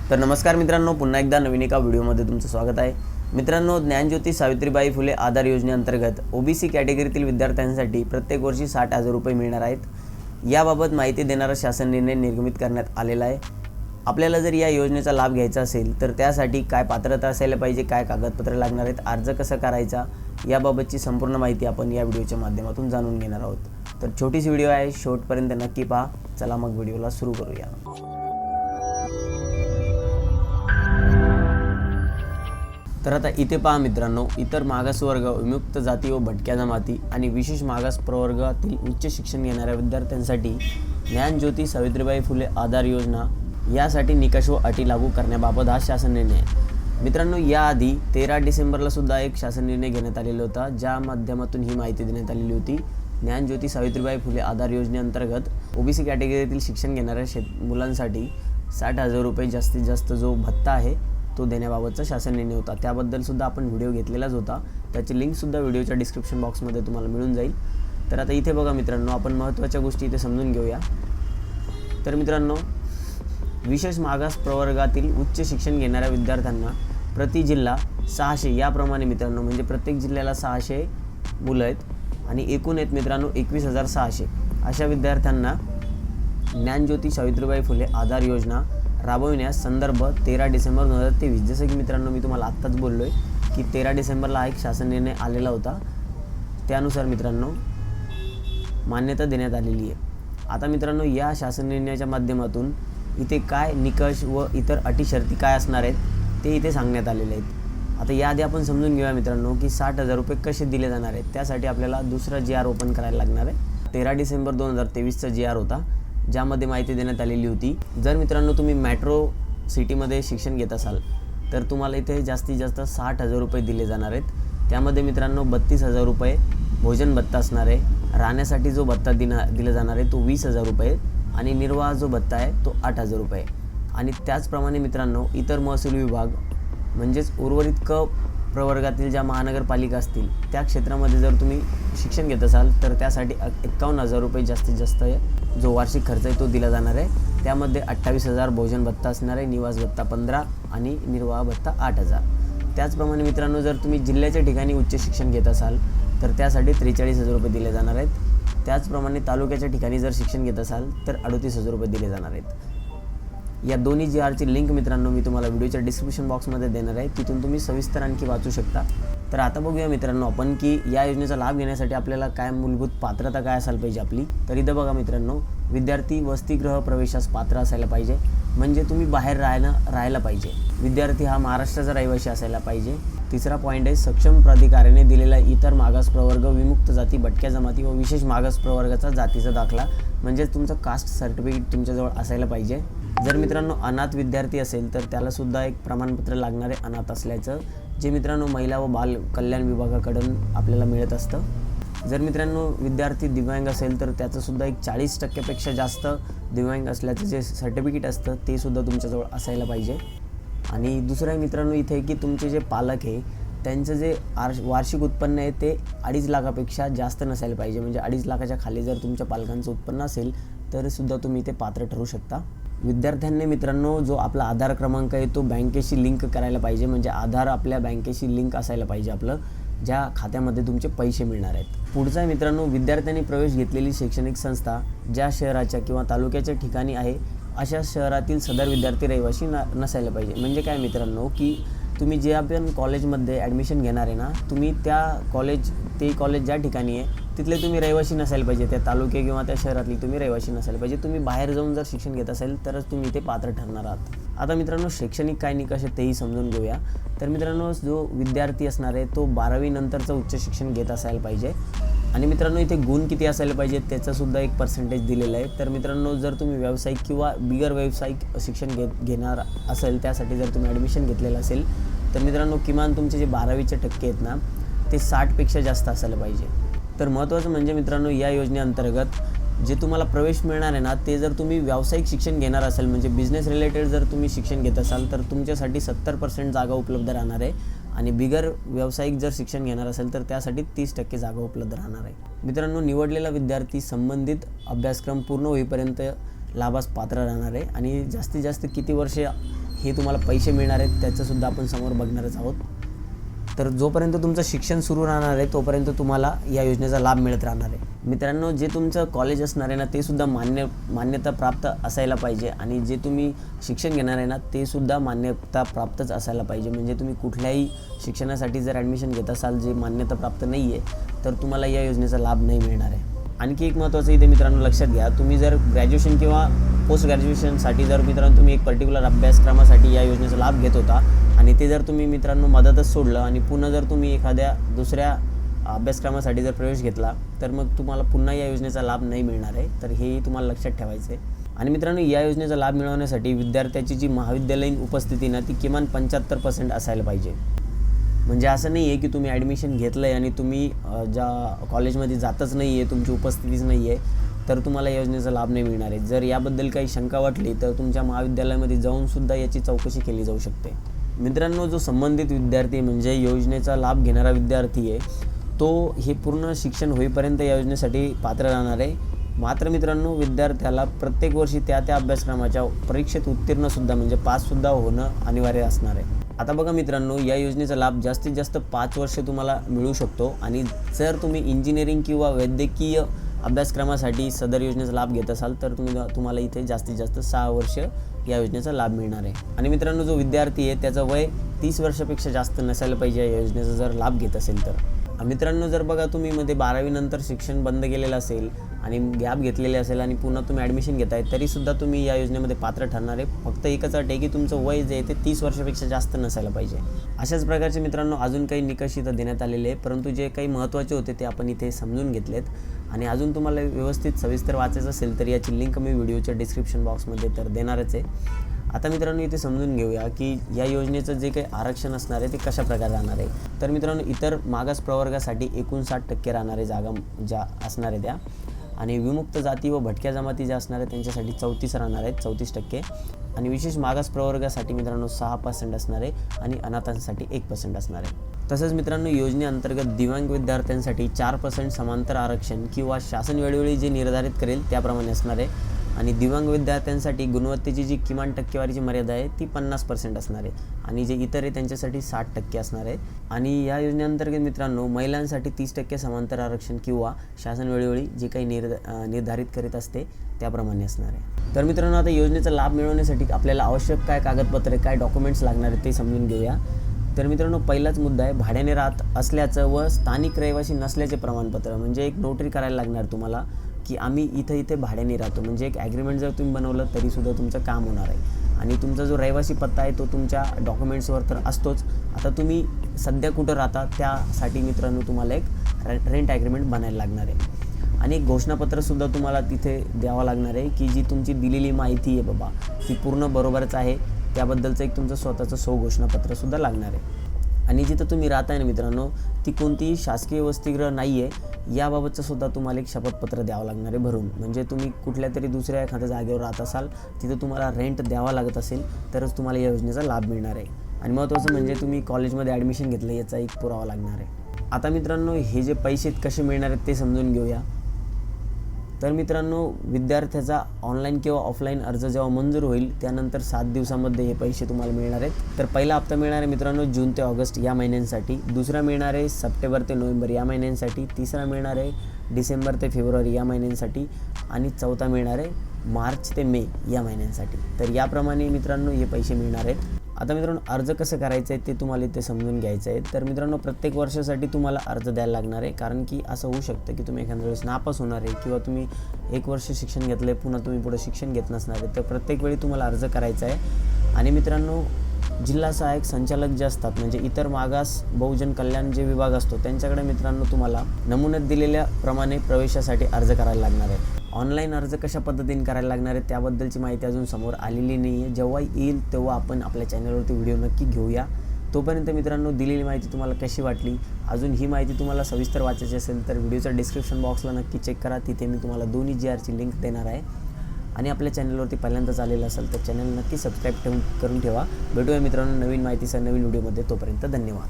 तर नमस्कार मित्रांनो, पुन्हा एकदा नवीन एका व्हिडिओमध्ये तुमचं स्वागत आहे। मित्रांनो, ज्ञानज्योती सावित्रीबाई फुले आधार योजनेअंतर्गत ओबीसी कॅटेगरीतील विद्यार्थ्यांसाठी प्रत्येक वर्षी 60,000 रुपये मिळणार आहेत। याबाबत माहिती देणारा शासन निर्णय निर्गमित करण्यात आलेला आहे। आपल्याला जर या योजनेचा लाभ घ्यायचा असेल तर त्यासाठी काय पात्रता असायला पाहिजे, काय कागदपत्र लागणार आहेत, अर्ज कसा करायचा, याबाबतची संपूर्ण माहिती आपण या व्हिडिओच्या माध्यमातून जाणून घेणार आहोत। तर छोटीशी व्हिडिओ आहे, शेवटपर्यंत नक्की पहा। चला मग व्हिडिओला सुरू करूया। तर आता इथे पहा मित्रांनो, इतर मागासवर्ग, विमुक्त जाती व भटक्या जमाती आणि विशेष मागास प्रवर्गातील उच्च शिक्षण घेणाऱ्या विद्यार्थ्यांसाठी ज्ञानज्योती सावित्रीबाई फुले आधार योजना यासाठी निकष व अटी लागू करण्याबाबत हा शासन निर्णय आहे। मित्रांनो, याआधी 13 डिसेंबरला सुद्धा एक शासन निर्णय घेण्यात आलेला होता, ज्या माध्यमातून ही माहिती देण्यात आलेली होती। ज्ञानज्योती सावित्रीबाई फुले आधार योजनेअंतर्गत ओबीसी कॅटेगरीतील शिक्षण घेणाऱ्या मुलांसाठी 60,000 रुपये जास्तीत जास्त जो भत्ता आहे तो देण्याबाबतचा शासन निर्णय होता। त्याबद्दल सुद्धा आपण व्हिडिओ घेतलेलाच होता, त्याची लिंक सुद्धा व्हिडिओच्या डिस्क्रिप्शन बॉक्समध्ये तुम्हाला मिळून जाईल। तर आता इथे बघा मित्रांनो, आपण महत्त्वाच्या गोष्टी इथे समजून घेऊया। तर मित्रांनो, विशेष मागास प्रवर्गातील उच्च शिक्षण घेणाऱ्या विद्यार्थ्यांना प्रति जिल्हा 600 याप्रमाणे मित्रांनो, म्हणजे प्रत्येक जिल्ह्याला 600 मुलं आहेत आणि एकूण आहेत मित्रांनो 21,600 अशा विद्यार्थ्यांना ज्ञानज्योती सावित्रीबाई फुले आधार योजना राबविण्यास संदर्भ 13 डिसेंबर 2023। जसं की मित्रांनो, मी तुम्हाला आत्ताच बोललो आहे की 13 डिसेंबरला एक शासन निर्णय आलेला होता, त्यानुसार मित्रांनो मान्यता देण्यात आलेली आहे। आता मित्रांनो, या शासन निर्णयाच्या माध्यमातून इथे काय निकष व इतर अटी शर्ती काय असणार आहेत ते इथे सांगण्यात आलेले आहेत। आता याआधी आपण समजून घेऊया मित्रांनो की 60,000 रुपये कसे दिले जाणार आहेत। त्यासाठी आपल्याला दुसरा GR ओपन करायला लागणार आहे। 13 डिसेंबर 2023चा GR होता, ज्यामध्ये माहिती देण्यात आलेली होती, जर मित्रांनो तुम्ही मेट्रो सिटीमध्ये शिक्षण घेत असाल तर तुम्हाला इथे जास्तीत जास्त 60,000 रुपये दिले जाणार आहेत। त्यामध्ये मित्रांनो 32,000 रुपये भोजन भत्ता असणार आहे, राहण्यासाठी जो भत्ता दिला जाणार आहे तो 20,000 रुपये आणि निर्वाह जो भत्ता आहे तो 8,000 रुपये। आणि त्याचप्रमाणे मित्रांनो इतर महसूल विभाग म्हणजेच उर्वरित क प्रवर्गातील ज्या महानगरपालिका असतील त्या क्षेत्रामध्ये जर तुम्ही शिक्षण घेत असाल तर त्यासाठी 51,000 रुपये जास्तीत जास्त जो वार्षिक खर्च आहे तो दिला जाणार आहे। त्यामध्ये 28,000 भोजन भत्ता असणार आहे, निवास भत्ता 15 आणि निर्वाह भत्ता 8,000। त्याचप्रमाणे मित्रांनो, जर तुम्ही जिल्ह्याच्या ठिकाणी उच्च शिक्षण घेत असाल तर त्यासाठी 43,000 रुपये दिले जाणार आहेत। त्याचप्रमाणे तालुक्याच्या ठिकाणी जर शिक्षण घेत असाल तर 38,000 रुपये दिले जाणार आहेत। या दोन्ही GRची लिंक मित्रांनो मी तुम्हाला व्हिडिओच्या डिस्क्रिप्शन बॉक्समध्ये देणार आहे, तिथून तुम्ही सविस्तर आणखी वाचू शकता। तर आता बघूया मित्रांनो आपण की या योजनेचा लाभ घेण्यासाठी आपल्याला काय मूलभूत पात्रता काय असायला पाहिजे आपली। तर इथं बघा मित्रांनो, विद्यार्थी वसतिगृह प्रवेशास पात्र असायला पाहिजे, म्हणजे तुम्ही बाहेर राहायला पाहिजे। विद्यार्थी हा महाराष्ट्राचा रहिवासी असायला पाहिजे। तिसरा पॉईंट आहे, सक्षम प्राधिकाऱ्याने दिलेला इतर मागास प्रवर्ग, विमुक्त जाती, भटक्या जमाती व विशेष मागास प्रवर्गाचा जातीचा दाखला म्हणजे तुमचं कास्ट सर्टिफिकेट तुमच्याजवळ असायला पाहिजे। जर मित्रांनो अनाथ विद्यार्थी असेल तर त्यालासुद्धा एक प्रमाणपत्र लागणार आहे अनाथ असल्याचं, जे मित्रांनो महिला व बाल कल्याण विभागाकडून आपल्याला मिळत असतं। जर मित्रांनो विद्यार्थी दिव्यांग असेल तर त्याचंसुद्धा एक 40% जास्त दिव्यांग असल्याचं जे सर्टिफिकेट असतं ते सुद्धा तुमच्याजवळ असायला पाहिजे। आणि दुसरं आहे मित्रांनो इथे की तुमचे जे पालक आहे त्यांचं जे वार्षिक उत्पन्न आहे ते 2.5 लाखापेक्षा जास्त नसायला पाहिजे, म्हणजे 2.5 लाखाच्या खाली जर तुमच्या पालकांचं उत्पन्न असेल तरीसुद्धा तुम्ही ते पात्र ठरू शकता। विद्यार्थ्यांनी मित्रांनो जो आपला आधार क्रमांक आहे तो बँकेशी लिंक करायला पाहिजे, म्हणजे आधार आपल्या बँकेशी लिंक असायला पाहिजे आपलं, ज्या खात्यामध्ये तुमचे पैसे मिळणार आहेत। पुढचा आहे मित्रांनो, विद्यार्थ्यांनी प्रवेश घेतलेली शैक्षणिक संस्था ज्या शहराच्या किंवा तालुक्याच्या ठिकाणी आहे अशा शहरातील सदर विद्यार्थी रहिवासी नसायला पाहिजे। म्हणजे काय मित्रांनो की तुम्ही जे आपण कॉलेजमध्ये ॲडमिशन घेणार आहे ना, तुम्ही ते कॉलेज ज्या ठिकाणी आहे तिथले तुम्ही रहिवासी नसायला पाहिजे, त्या तालुके किंवा त्या शहरातली तुम्ही रहिवासी नसायला पाहिजे। तुम्ही बाहेर जाऊन जर शिक्षण घेत असेल तरच तुम्ही ते पात्र ठरणार आहात। आता मित्रांनो शैक्षणिक काय निकष आहे तेही समजून घेऊया। तर मित्रांनो जो विद्यार्थी असणार आहे तो 12वी नंतरचं उच्च शिक्षण घेत असायला पाहिजे। आणि मित्रांनो इथे गुण किती असायला पाहिजे त्याचासुद्धा एक पर्सेंटेज दिलेलं आहे। तर मित्रांनो जर तुम्ही व्यावसायिक किंवा बिगर व्यावसायिक शिक्षण घेणार असेल, त्यासाठी जर तुम्ही ॲडमिशन घेतलेलं असेल तर मित्रांनो किमान तुमचे जे 12वीचे टक्के आहेत ना ते 60पेक्षा जास्त असायला पाहिजे। तर महत्त्वाचं म्हणजे मित्रांनो या योजनेअंतर्गत जे तुम्हाला प्रवेश मिळणार आहे ना ते जर तुम्ही व्यावसायिक शिक्षण घेणार असाल, म्हणजे बिझनेस रिलेटेड जर तुम्ही शिक्षण घेत असाल तर तुमच्यासाठी 70% जागा उपलब्ध राहणार आहे। आणि बिगर व्यावसायिक जर शिक्षण घेणार असेल तर त्यासाठी 30% जागा उपलब्ध राहणार आहे। मित्रांनो निवडलेला विद्यार्थी संबंधित अभ्यासक्रम पूर्ण होईपर्यंत लाभास पात्र राहणार आहे आणि जास्तीत जास्त किती वर्षे हे तुम्हाला पैसे मिळणार आहेत त्याचंसुद्धा आपण समोर बघणारच आहोत. तर जोपर्यंत तुमचं शिक्षण सुरू राहणार आहे तोपर्यंत तुम्हाला या योजनेचा लाभ मिळत राहणार आहे. मित्रांनो, जे तुमचं कॉलेज असणार आहे ना ते सुद्धा मान्यता प्राप्त असायला पाहिजे आणि जे तुम्ही शिक्षण घेणार आहे ना ते सुद्धा मान्यता प्राप्तच असायला पाहिजे. म्हणजे तुम्ही कुठल्याही शिक्षणासाठी जर ॲडमिशन घेत असाल जे मान्यता प्राप्त नाही आहे तर तुम्हाला या योजनेचा लाभ नाही मिळणार आहे. आणखी एक महत्त्वाचं इथे मित्रांनो लक्षात घ्या, तुम्ही जर ग्रॅज्युएशन किंवा पोस्ट ग्रॅज्युएशनसाठी जर मित्रांनो तुम्ही एक पर्टिक्युलर अभ्यासक्रमासाठी या योजनेचा लाभ घेत होता आणि ते जर तुम्ही मित्रांनो मधातच सोडलं आणि पुन्हा जर तुम्ही एखाद्या दुसऱ्या अभ्यासक्रमासाठी जर प्रवेश घेतला तर मग तुम्हाला पुन्हा या योजनेचा लाभ नाही मिळणार आहे. तर हेही तुम्हाला लक्षात ठेवायचं आहे. आणि मित्रांनो, या योजनेचा लाभ मिळवण्यासाठी विद्यार्थ्याची जी महाविद्यालयीन उपस्थिती ना ती किमान 75% असायला पाहिजे. म्हणजे असं नाही आहे की तुम्ही ॲडमिशन घेतलं आहे आणि तुम्ही ज्या कॉलेजमध्ये जातच नाही आहे, तुमची उपस्थितीच नाही आहे तर तुम्हाला या योजनेचा लाभ नाही मिळणार आहे. जर याबद्दल काही शंका वाटली तर तुमच्या महाविद्यालयामध्ये जाऊनसुद्धा याची चौकशी केली जाऊ शकते. मित्रांनो, जो संबंधित विद्यार्थी म्हणजे योजनेचा लाभ घेणारा विद्यार्थी आहे तो हे पूर्ण शिक्षण होईपर्यंत या योजनेसाठी पात्र राहणार आहे. मात्र मित्रांनो, विद्यार्थ्याला प्रत्येक वर्षी त्या अभ्यासक्रमाच्या परीक्षेत उत्तीर्णसुद्धा म्हणजे पाससुद्धा होणं अनिवार्य असणार आहे. आता बघा मित्रांनो, या योजनेचा लाभ जास्तीत जास्त 5 वर्ष तुम्हाला मिळू शकतो आणि जर तुम्ही इंजिनिअरिंग किंवा वैद्यकीय अभ्यासक्रमासाठी सदर योजनेचा लाभ घेत असाल तर तुम्हाला इथे जास्तीत जास्त 6 वर्ष या योजनेचा लाभ मिळणार आहे. आणि मित्रांनो, जो विद्यार्थी आहे त्याचं वय 30 वर्षापेक्षा जास्त नसायला पाहिजे या योजनेचा जर लाभ घेत असेल तर. मित्रांनो, जर बघा तुम्ही मध्ये 12वी नंतर शिक्षण बंद केलेलं असेल आणि गॅप घेतलेले असेल आणि पुन्हा तुम्ही ॲडमिशन घेताय तरीसुद्धा तुम्ही या योजनेमध्ये पात्र ठरणार आहे. फक्त एकच अट आहे की तुमचं वय जे आहे ते 30 वर्षापेक्षा जास्त नसायला पाहिजे. अशाच प्रकारचे मित्रांनो अजून काही निकष इथं देण्यात आलेले आहे, परंतु जे काही महत्त्वाचे होते ते आपण इथे समजून घेतलेत. आणि अजून तुम्हाला व्यवस्थित सविस्तर वाचायचं असेल तर याची लिंक मी व्हिडिओच्या डिस्क्रिप्शन बॉक्समध्ये तर देणारच आहे. आता मित्रांनो, इथे समजून घेऊया की या योजनेचं जे काही आरक्षण असणार आहे ते कशा प्रकारे राहणार आहे. तर मित्रांनो, इतर मागास प्रवर्गासाठी 59% राहणारे जागा ज्या असणार आहे त्या, आणि विमुक्त जाती व भटक्या जमाती ज्या असणार आहेत त्यांच्यासाठी 34 राहणार आहेत, 34%. आणि विशेष मागास प्रवर्गासाठी मित्रांनो 6% असणार आहे आणि अनाथांसाठी 1% असणार आहे. तसंच मित्रांनो, योजनेअंतर्गत दिव्यांग विद्यार्थ्यांसाठी 4% समांतर आरक्षण किंवा शासन वेळोवेळी जे निर्धारित करेल त्याप्रमाणे असणार आहे. आणि दिव्यांग विद्यार्थ्यांसाठी गुणवत्तेची जी किमान टक्केवारीची मर्यादा आहे ती 50% असणार आहे आणि जे इतर आहे त्यांच्यासाठी 60% असणार आहे. आणि या योजनेअंतर्गत मित्रांनो महिलांसाठी 30% समांतर आरक्षण किंवा शासन वेळोवेळी जे काही निर्धारित करीत असते त्याप्रमाणे असणार आहे. तर मित्रांनो, आता योजनेचा लाभ मिळवण्यासाठी आपल्याला आवश्यक काय कागदपत्रे काय डॉक्युमेंट्स लागणार आहेत ते समजून घेऊया. तर मित्रांनो, पहिलाच मुद्दा आहे भाड्याने राहत असल्याचं व स्थानिक रहिवासी नसल्याचे प्रमाणपत्र. म्हणजे एक नोटरी करायला लागणार तुम्हाला की आम्ही इथे भाड्याने राहतो. म्हणजे एक ॲग्रीमेंट जर तुम्ही बनवलं तरीसुद्धा तुमचं काम होणार आहे. आणि तुमचा जो रहिवासी पत्ता आहे तो तुमच्या डॉक्युमेंट्सवर तर असतोच. आता तुम्ही सध्या कुठं राहता त्यासाठी मित्रांनो तुम्हाला एक रेंट ॲग्रीमेंट बनायला लागणार आहे. आणि एक घोषणापत्रसुद्धा तुम्हाला तिथे द्यावं लागणार आहे की जी तुमची दिलेली माहिती आहे बाबा ती पूर्ण बरोबरच आहे त्याबद्दलचं एक तुमचं स्वतःचं घोषणापत्रसुद्धा लागणार आहे. आणि जिथं तुम्ही राहताय ना मित्रांनो ती कोणतीही शासकीय वसतिगृह नाही आहे याबाबतचं सुद्धा तुम्हाला एक शपथपत्र द्यावं लागणार आहे भरून. म्हणजे तुम्ही कुठल्या तरी दुसऱ्या एखाद्या जागेवर राहत असाल तिथं तुम्हाला रेंट द्यावा लागत असेल तरच तुम्हाला या योजनेचा लाभ मिळणार आहे. आणि महत्त्वाचं म्हणजे तुम्ही कॉलेजमध्ये ॲडमिशन घेतलं याचा एक पुरावा लागणार आहे. आता मित्रांनो, हे जे पैसे कसे मिळणार आहेत ते समजून घेऊया. तर मित्रांनो, विद्यार्थ्याचा ऑनलाईन किंवा ऑफलाईन अर्ज जेव्हा मंजूर होईल त्यानंतर 7 दिवसामध्ये हे पैसे तुम्हाला मिळणार आहेत. तर पहिला हप्ता मिळणार आहे मित्रांनो जून ते ऑगस्ट या महिन्यांसाठी, दुसरा मिळणार आहे सप्टेंबर ते नोव्हेंबर या महिन्यांसाठी, तिसरा मिळणार आहे डिसेंबर ते फेब्रुवारी या महिन्यांसाठी आणि चौथा मिळणार आहे मार्च ते मे या महिन्यांसाठी. तर याप्रमाणे मित्रांनो हे पैसे मिळणार आहेत. आता मित्रांनो, अर्ज कसं करायचं आहे ते तुम्हाला इथे समजून घ्यायचं आहे. तर मित्रांनो, प्रत्येक वर्षासाठी तुम्हाला अर्ज द्यायला लागणार आहे, कारण की असं होऊ शकतं की तुम्ही एखाद्या वेळेस नापास होणार आहे किंवा तुम्ही 1 वर्ष शिक्षण घेतलं आहे पुन्हा तुम्ही पुढे शिक्षण घेत नसणार आहे. तर प्रत्येक वेळी तुम्हाला अर्ज करायचा आहे. आणि मित्रांनो, जिल्हा सहाय्यक संचालक जे असतात म्हणजे इतर मागास बहुजन कल्याण जे विभाग असतो त्यांच्याकडे मित्रांनो तुम्हाला नमुन्यात दिलेल्या प्रमाणे प्रवेशासाठी अर्ज करायला लागणार आहे. ऑनलाईन अर्ज कशा पद्धतीने करायला लागणार आहे त्याबद्दलची माहिती अजून समोर आलेली नाही आहे. जेव्हा येईल तेव्हा आपण आपल्या चॅनलवरती व्हिडिओ नक्की घेऊया. तोपर्यंत मित्रांनो, दिलेली माहिती तुम्हाला कशी वाटली, अजून ही माहिती तुम्हाला सविस्तर वाचायची असेल तर व्हिडिओच्या डिस्क्रिप्शन बॉक्सला नक्की चेक करा. तिथे मी तुम्हाला दोन्ही GRची लिंक देणार आहे. आणि आपल्या चॅनलवरती पहिल्यांदाच आलेलं असेल तर चॅनल नक्की सबस्क्राईब करून ठेवा. भेटूया मित्रांनो नवीन माहितीसह नवीन व्हिडिओमध्ये. तोपर्यंत धन्यवाद.